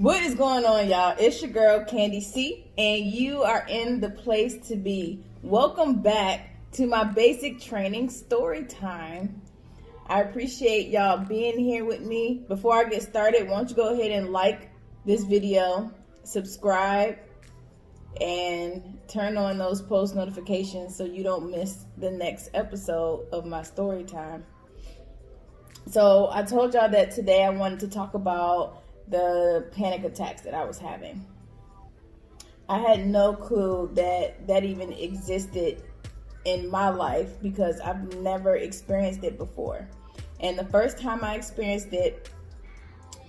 What is going on, y'all? It's your girl CandyC, and you are in the place to be. Welcome back to my basic training story time. I appreciate y'all being here with me. Before I get started, why don't you go ahead and like this video, subscribe, and turn on those post notifications so you don't miss the next episode of my story time. So I told y'all that today I wanted to talk about the panic attacks that I was having. I had no clue that even existed in my life because I've never experienced it before. And the first time I experienced it,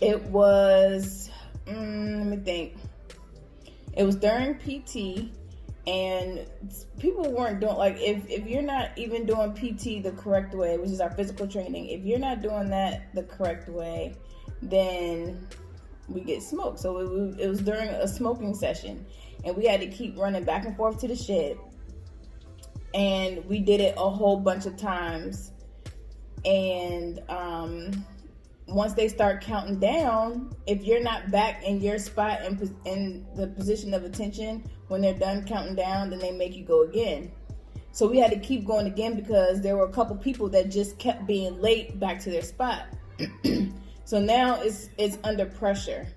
it was, let me think. It was during PT, and people weren't doing, like, if you're not even doing PT the correct way, which is our physical training, if you're not doing that the correct way, then we get smoked. So it was during a smoking session, and we had to keep running back and forth to the shed, and we did it a whole bunch of times. And once they start counting down, if you're not back in your spot in the position of attention when they're done counting down, then they make you go again. So we had to keep going again because there were a couple people that just kept being late back to their spot. So now it's under pressure.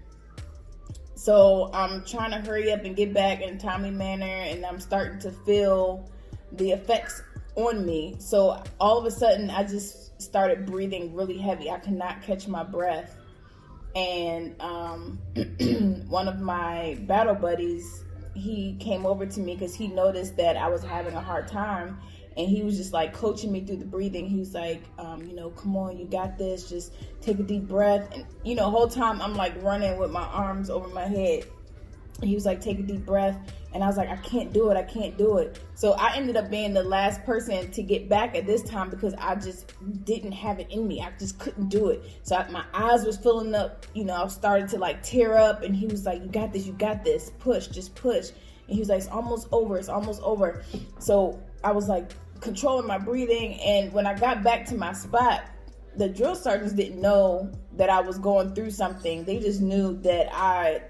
So I'm trying to hurry up and get back in a timely manner, and I'm starting to feel the effects on me. So all of a sudden, I just started breathing really heavy. I could not catch my breath. And one of my battle buddies, he came over to me because he noticed that I was having a hard time. And he was just like coaching me through the breathing. He was like, come on, you got this. Just take a deep breath. And, the whole time I'm like running with my arms over my head. He was like, take a deep breath. And I was like, I can't do it. So I ended up being the last person to get back at this time because I just didn't have it in me. I just couldn't do it. So my eyes was filling up. I started to like tear up. And he was like, you got this. Push, just push. And he was like, it's almost over. So I was like controlling my breathing, and when I got back to my spot, the drill sergeants didn't know that I was going through something. They just knew that I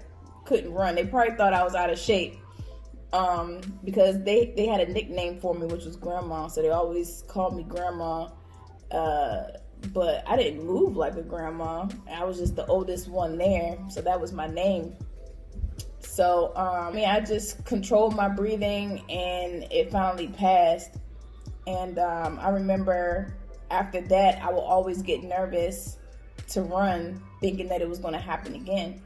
couldn't run. They probably thought I was out of shape because they had a nickname for me, which was Grandma, so they always called me Grandma, but I didn't move like a grandma. I was just the oldest one there, so that was my name. So I just controlled my breathing, and it finally passed. And I remember after that, I will always get nervous to run, thinking that it was going to happen again.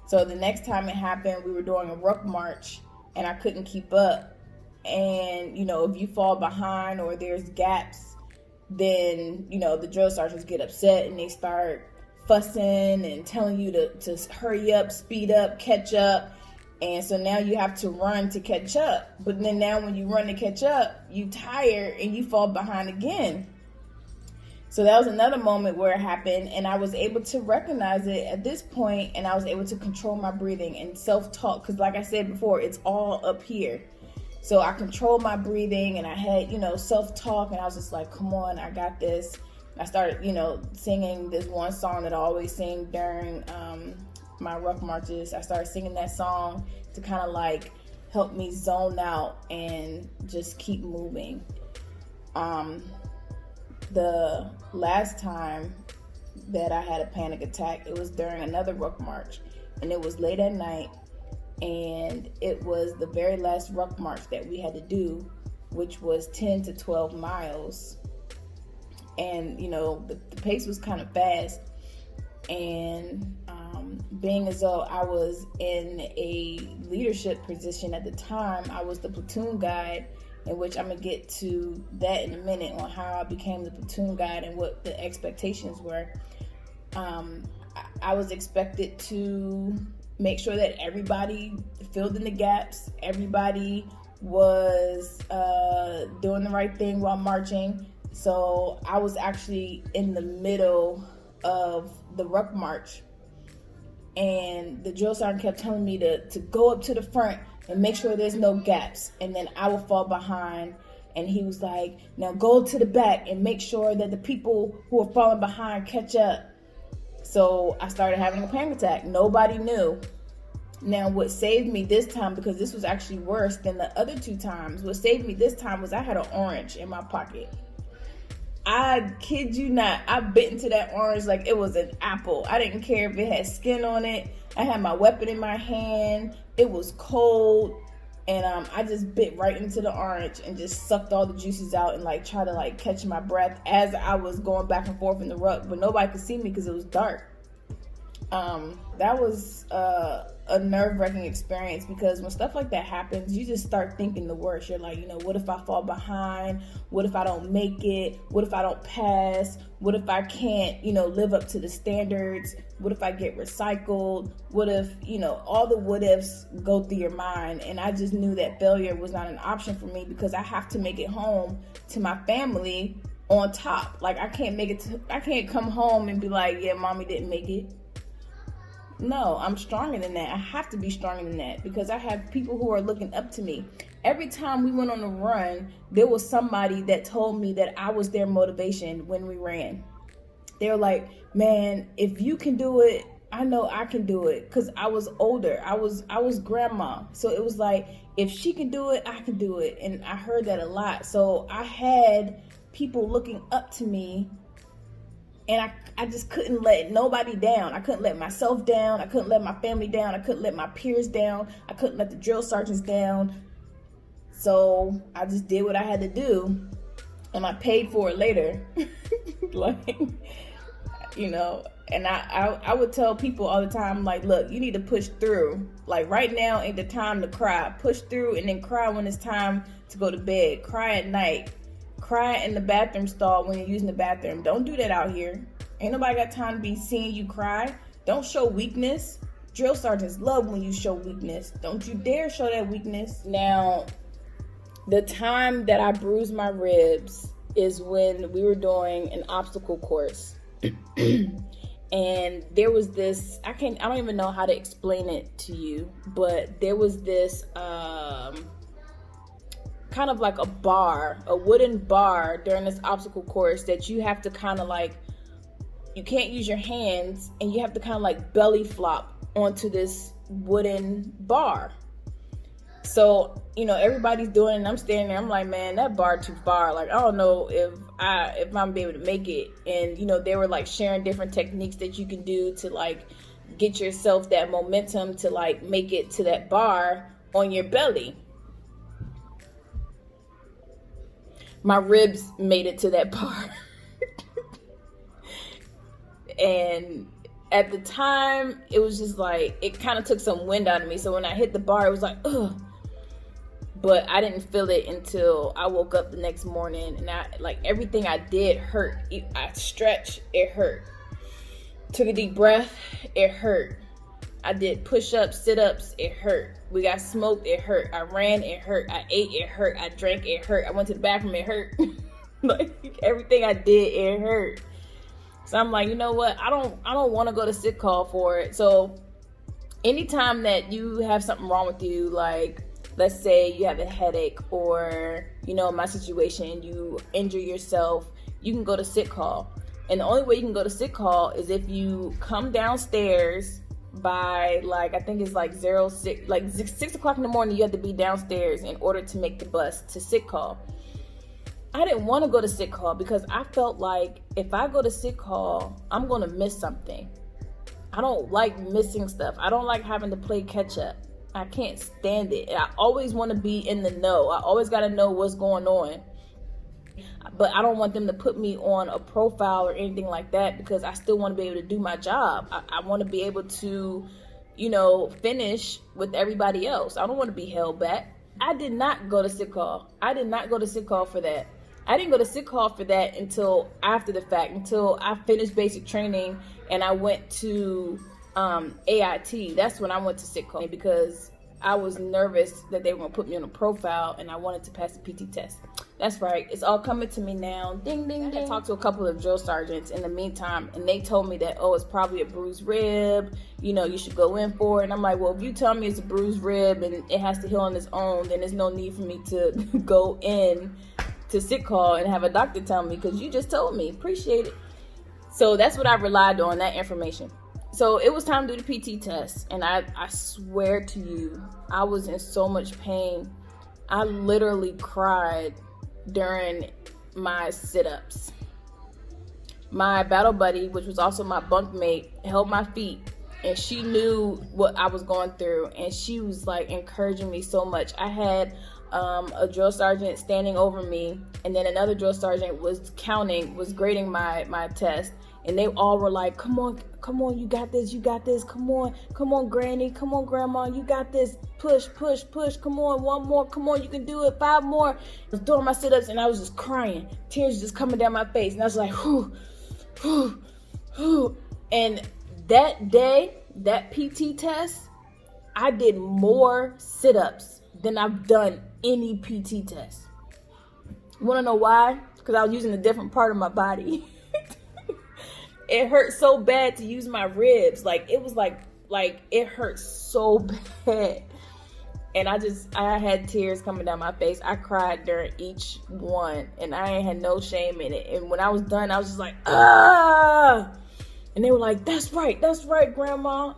So the next time it happened, we were doing a ruck march, and I couldn't keep up. And, if you fall behind or there's gaps, then, the drill sergeants get upset, and they start fussing and telling you to hurry up, speed up, catch up. And so now you have to run to catch up. But then now when you run to catch up, you tire and you fall behind again. So that was another moment where it happened, and I was able to recognize it at this point, and I was able to control my breathing and self-talk. Because like I said before, it's all up here. So I controlled my breathing, and I had, self-talk, and I was just like, come on, I got this. I started, singing this one song that I always sing during my ruck marches. I started singing that song to kind of like help me zone out and just keep moving. The last time that I had a panic attack, it was during another ruck march, and it was late at night, and it was the very last ruck march that we had to do, which was 10 to 12 miles. And the pace was kind of fast, and being as though I was in a leadership position at the time, I was the platoon guide, in which I'm going to get to that in a minute on how I became the platoon guide and what the expectations were. I was expected to make sure that everybody filled in the gaps, everybody was doing the right thing while marching. So I was actually in the middle of the ruck march, and the drill sergeant kept telling me to go up to the front and make sure there's no gaps, and then I will fall behind. And he was like, now go to the back and make sure that the people who are falling behind catch up. So I started having a panic attack. Nobody knew. Now, what saved me this time, because this was actually worse than the other 2 times, what saved me this time was I had an orange in my pocket. I kid you not, I bit into that orange like it was an apple. I didn't care if it had skin on it. I had my weapon in my hand. It was cold. And I just bit right into the orange and just sucked all the juices out and like try to like catch my breath as I was going back and forth in the rug. But nobody could see me because it was dark. That was a nerve-wracking experience, because when stuff like that happens, you just start thinking the worst. You're like, what if I fall behind? What if I don't make it? What if I don't pass? What if I can't, live up to the standards? What if I get recycled? What if, all the what ifs go through your mind. And I just knew that failure was not an option for me, because I have to make it home to my family on top. Like I can't come home and be like, yeah, mommy didn't make it. No, I'm stronger than that. I have to be stronger than that, because I have people who are looking up to me. Every time we went on a run, there was somebody that told me that I was their motivation when we ran. They were like, man, if you can do it, I know I can do it. Because I was older. I was grandma. So it was like, if she can do it, I can do it. And I heard that a lot. So I had people looking up to me. And I just couldn't let nobody down. I couldn't let myself down. I couldn't let my family down. I couldn't let my peers down. I couldn't let the drill sergeants down. So I just did what I had to do. And I paid for it later. And I would tell people all the time, like, look, you need to push through. Like right now ain't the time to cry. Push through and then cry when it's time to go to bed. Cry at night. Cry in the bathroom stall when you're using the bathroom. Don't do that out here. Ain't nobody got time to be seeing you cry. Don't show weakness. Drill sergeants love when you show weakness. Don't you dare show that weakness. Now, the time that I bruised my ribs is when we were doing an obstacle course. And there was this, I don't even know how to explain it to you, but there was this kind of like a wooden bar during this obstacle course that you have to kind of like, you can't use your hands, and you have to kind of like belly flop onto this wooden bar. So, everybody's doing it, and I'm standing there, I'm like, man, that bar too far. Like, I don't know if I'm gonna be able to make it. And, they were like sharing different techniques that you can do to like get yourself that momentum to like make it to that bar on your belly. My ribs made it to that bar. And at the time, it was just like, it kind of took some wind out of me. So when I hit the bar, it was like, ugh. But I didn't feel it until I woke up the next morning. And everything I did hurt. I stretched, it hurt. Took a deep breath, it hurt. I did push-ups, sit-ups, it hurt. We got smoked, it hurt. I ran, it hurt. I ate, it hurt. I drank, it hurt. I went to the bathroom, it hurt. Like everything I did, it hurt. So I'm like, you know what? I don't want to go to sick call for it. So anytime that you have something wrong with you, like let's say you have a headache, or in my situation, you injure yourself, you can go to sick call. And the only way you can go to sick call is if you come downstairs by I think it's 6 o'clock in the morning. You have to be downstairs in order to make the bus to sick call. I didn't want to go to sick call because I felt like if I go to sick call, I'm going to miss something. I don't like missing stuff. I don't like having to play catch up. I can't stand it. And I always want to be in the know. I always got to know what's going on. But I don't want them to put me on a profile or anything like that, because I still want to be able to do my job. I want to be able to, finish with everybody else. I don't want to be held back. I did not go to sick call. I did not go to sick call for that. I didn't go to sick call for that until after the fact, until I finished basic training and I went to AIT. That's when I went to sick call, because I was nervous that they were going to put me on a profile and I wanted to pass the PT test. That's right. It's all coming to me now. Ding, ding, ding. I talked to a couple of drill sergeants in the meantime, and they told me that, it's probably a bruised rib. You should go in for it. And I'm like, well, if you tell me it's a bruised rib and it has to heal on its own, then there's no need for me to go in to sick call and have a doctor tell me, because you just told me. Appreciate it. So that's what I relied on, that information. So it was time to do the PT test. And I swear to you, I was in so much pain. I literally cried during my sit-ups. My battle buddy, which was also my bunkmate, held my feet, and she knew what I was going through, and she was like encouraging me so much. I had a drill sergeant standing over me, and then another drill sergeant was grading my test, and they all were like, come on, you got this, come on, granny, come on, grandma, you got this, push, come on, one more, come on, you can do it, 5 more. I was doing my sit-ups, and I was just crying, tears just coming down my face, and I was like, whew. And that day, that PT test, I did more sit-ups than I've done any PT test. You want to know why? Because I was using a different part of my body. It hurt so bad to use my ribs. Like, it was like it hurt so bad. And I had tears coming down my face. I cried during each one, and I ain't had no shame in it. And when I was done, I was just like, ah! And they were like, that's right, grandma.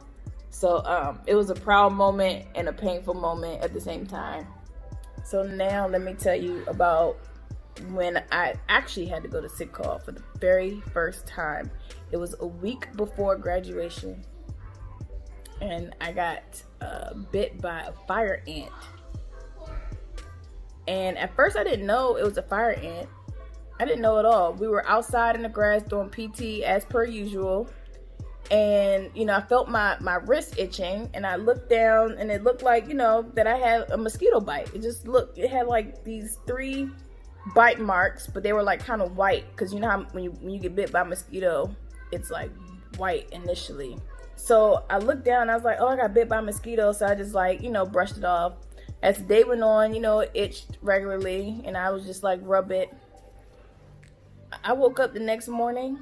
So it was a proud moment and a painful moment at the same time. So now let me tell you about when I actually had to go to sick call for the very first time. It was a week before graduation, and I got bit by a fire ant. And at first I didn't know it was a fire ant. I didn't know at all. We were outside in the grass doing PT as per usual, and I felt my wrist itching, and I looked down, and it looked like that I had a mosquito bite. It had like these 3 bite marks, but they were like kind of white, because how when you get bit by a mosquito, it's like white initially. So I looked down, and I was like, oh, I got bit by a mosquito. So I just brushed it off. As the day went on, it itched regularly, and I was just like, rub it. I woke up the next morning,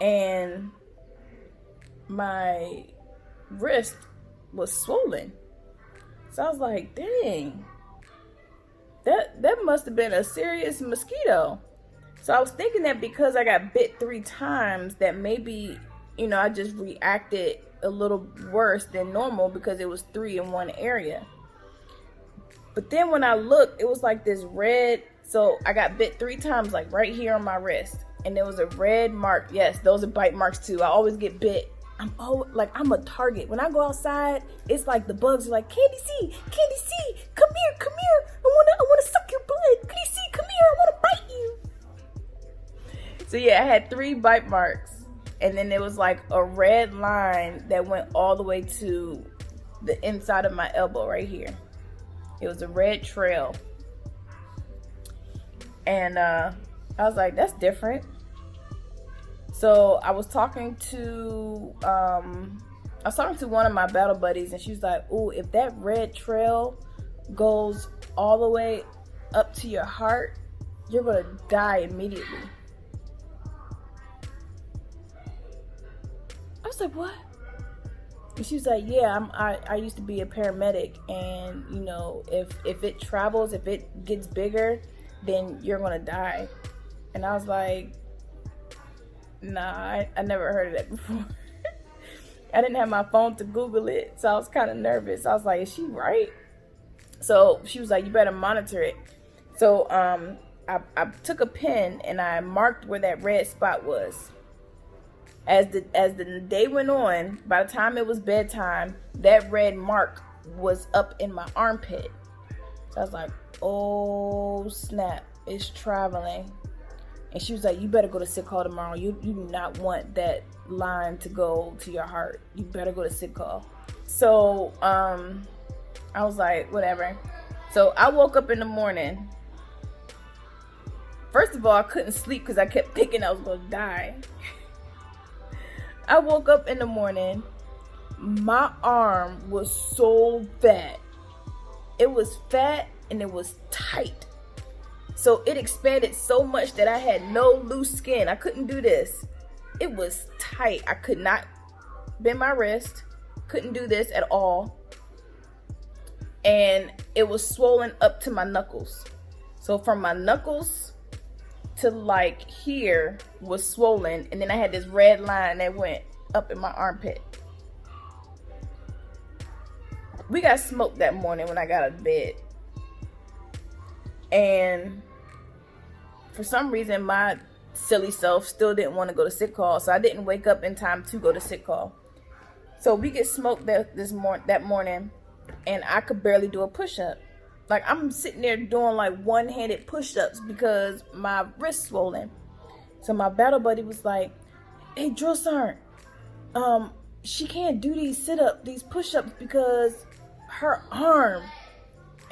and my wrist was swollen. So I was like, dang, that must have been a serious mosquito. So I was thinking that because I got bit 3 times, that maybe, I just reacted a little worse than normal because it was 3 in one area. But then when I looked, it was like this red. So I got bit 3 times, like right here on my wrist. And there was a red mark. Yes, those are bite marks too. I always get bit. I'm a target. When I go outside, it's like the bugs are like, CandyC, come here. I wanna suck your blood. CandyC, come here, I wanna bite you. So yeah, I had 3 bite marks, and then there was like a red line that went all the way to the inside of my elbow right here. It was a red trail. And I was like, that's different. So I was talking to one of my battle buddies, and she was like, ooh, if that red trail goes all the way up to your heart, you're gonna die immediately. I was like, what? And she was like, yeah, I used to be a paramedic, and if it travels, if it gets bigger, then you're gonna die. And I was like, nah, I never heard of that before. I didn't have my phone to Google it, so I was kind of nervous. I was like, is she right? So she was like, you better monitor it. So I took a pen and I marked where that red spot was. As the day went on, by the time it was bedtime, that red mark was up in my armpit. So I was like, oh snap, it's traveling. And she was like, you better go to sick call tomorrow. You do not want that line to go to your heart. You better go to sick call. So I was like, whatever. So I woke up in the morning. First of all, I couldn't sleep because I kept thinking I was going to die. I woke up in the morning. My arm was so fat. It was fat and it was tight. So it expanded so much that I had no loose skin. I couldn't do this. It was tight. I could not bend my wrist. Couldn't do this at all. And it was swollen up to my knuckles. So from my knuckles to like here was swollen, and then I had this red line that went up in my armpit. We got smoked that morning when I got out of bed. And for some reason, my silly self still didn't want to go to sick call, so I didn't wake up in time to go to sick call. So we get smoked that morning, and I could barely do a push-up. Like, I'm sitting there doing like one-handed push-ups because my wrist swollen. So my battle buddy was like, "Hey, drill sergeant, she can't do these sit-ups, these push-ups because her arm."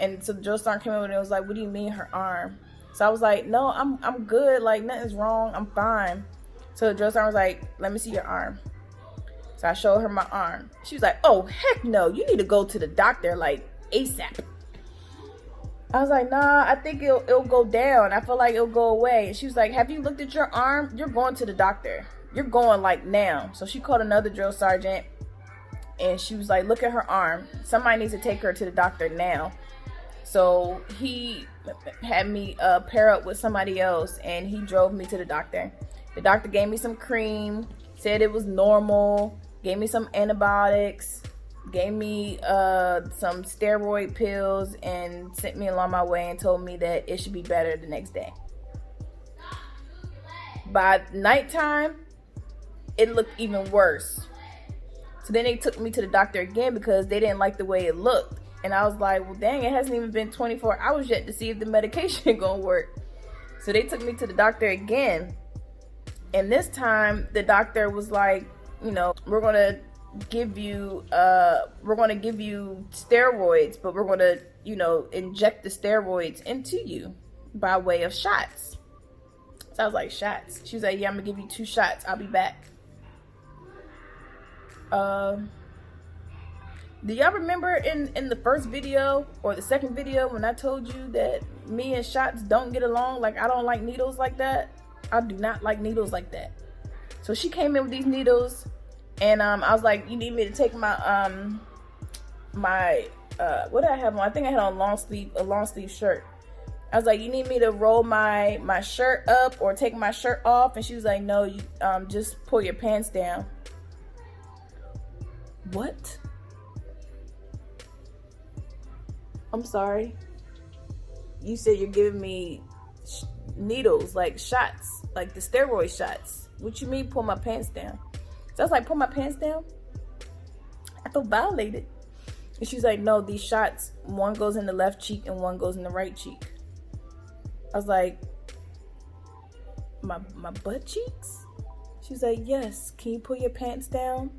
And so the drill sergeant came over and was like, "What do you mean her arm?" So I was like, "No, I'm good. Like, nothing's wrong. I'm fine." So the drill sergeant was like, "Let me see your arm." So I showed her my arm. She was like, "Oh, heck no. You need to go to the doctor, like, ASAP." I was like, "Nah, I think it'll go down. I feel like it'll go away." And she was like, "Have you looked at your arm? You're going to the doctor. You're going, like, now." So she called another drill sergeant, and she was like, "Look at her arm. Somebody needs to take her to the doctor now." So he had me pair up with somebody else, and he drove me to the doctor. The doctor gave me some cream, said it was normal, gave me some antibiotics, gave me some steroid pills, and sent me along my way and told me that it should be better the next day. By nighttime, it looked even worse. So then they took me to the doctor again because they didn't like the way it looked. And I was like, well, dang, it hasn't even been 24 hours yet to see if the medication gonna work. So they took me to the doctor again. And this time, the doctor was like, you know, we're gonna give you steroids, but we're gonna, you know, inject the steroids into you by way of shots. So I was like, shots? She was like, "Yeah, I'm gonna give you 2 shots. I'll be back." Do y'all remember in the first video or the second video when I told you that me and shots don't get along? Like, I don't like needles like that. I do not like needles like that. So she came in with these needles, and I was like, "You need me to take my what did I have on? I think I had on a long sleeve shirt." I was like, "You need me to roll my shirt up or take my shirt off?" And she was like, "No, you just pull your pants down." What? I'm sorry. You said you're giving me needles, like shots, like the steroid shots. What you mean pull my pants down? So I was like, "Pull my pants down?" I felt violated. And she was like, "No, these shots, one goes in the left cheek and one goes in the right cheek." I was like, my butt cheeks? She was like, "Yes, can you pull your pants down?"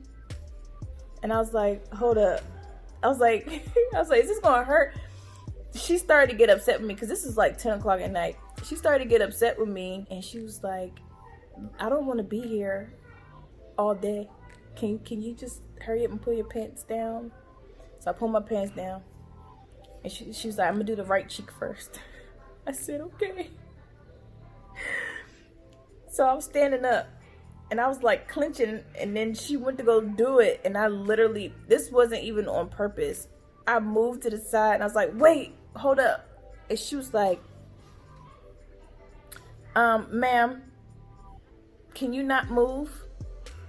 And I was like, "Hold up." I was like, "Is this gonna hurt?" She started to get upset with me because this is like 10 o'clock at night. She started to get upset with me, and she was like, "I don't want to be here all day. Can you just hurry up and pull your pants down?" So I pulled my pants down, and she was like, "I'm gonna do the right cheek first." I said, "Okay." So I was standing up, and I was like clenching, and then she went to go do it, and I literally, this wasn't even on purpose. I moved to the side, and I was like, "Wait, hold up." And she was like, "Ma'am, can you not move?"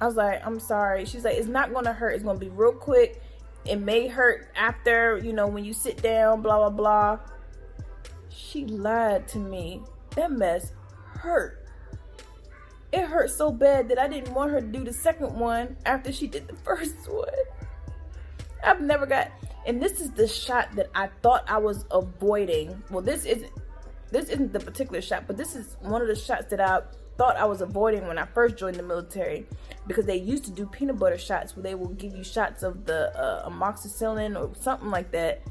I was like, "I'm sorry." She's like, "It's not gonna hurt. It's gonna be real quick. It may hurt after, you know, when you sit down, blah, blah, blah." She lied to me. That mess hurt. It hurt so bad that I didn't want her to do the second one after she did the first one. I've never got, and this is the shot that I thought I was avoiding. Well, this isn't the particular shot, but this is one of the shots that I thought I was avoiding when I first joined the military, because they used to do peanut butter shots where they will give you shots of the amoxicillin or something like that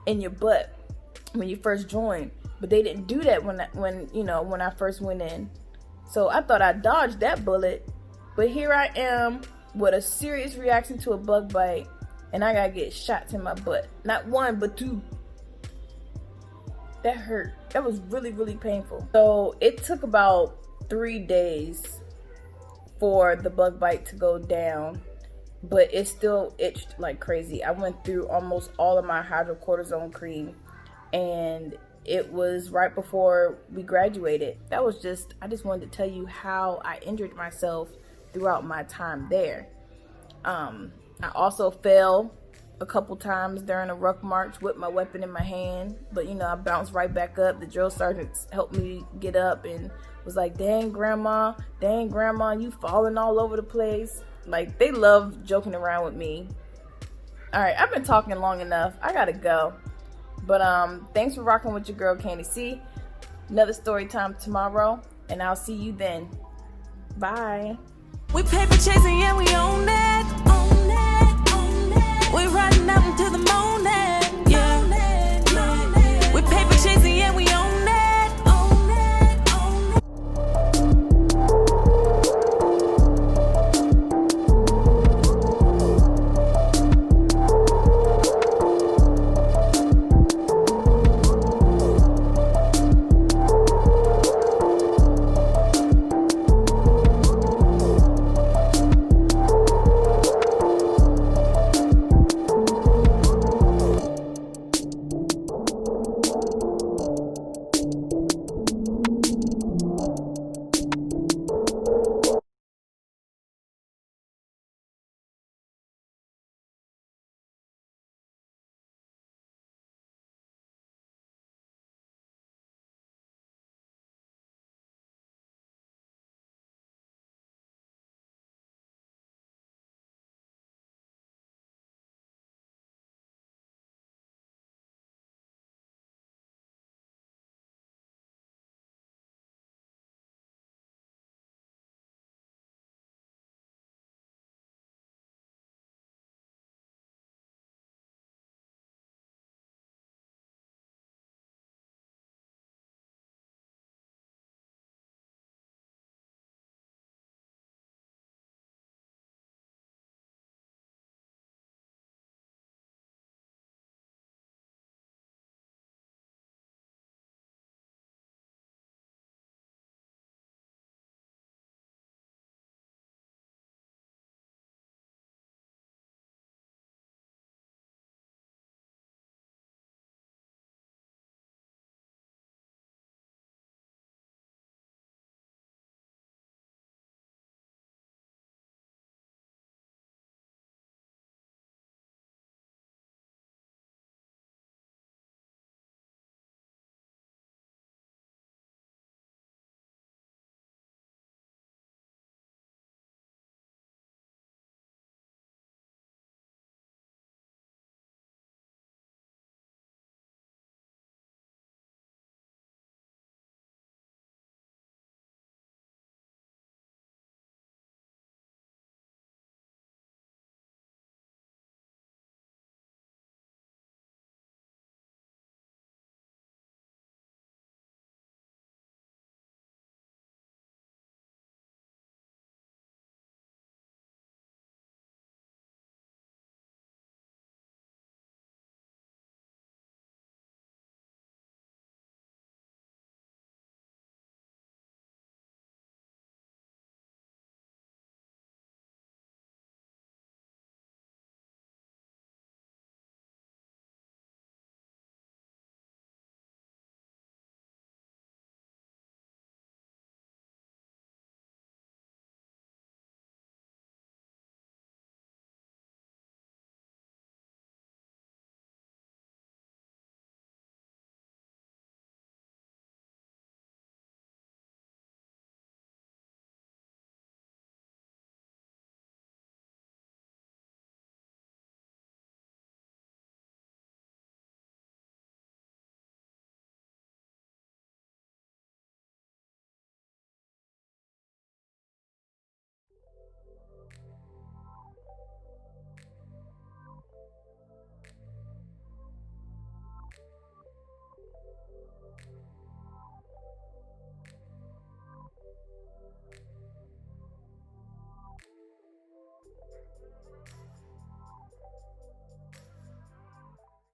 in your butt when you first joined. But they didn't do that when I first went in. So I thought I dodged that bullet, but here I am with a serious reaction to a bug bite, and I gotta get shots in my butt. Not 1, but 2. That hurt. That was really, really painful. So it took about 3 days for the bug bite to go down, but it still itched like crazy. I went through almost all of my hydrocortisone cream, and It was right before we graduated. I just wanted to tell you how I injured myself throughout my time there. I also fell a couple times during a ruck march with my weapon in my hand, but I bounced right back up. The drill sergeants helped me get up and was like, dang grandma, you falling all over the place. Like, they love joking around with me. All right, I've been talking long enough. I gotta go. But thanks for rocking with your girl CandyC. Another story time tomorrow, and I'll see you then. Bye. We pay for chasing, yeah, we own that. We riding out into the moon.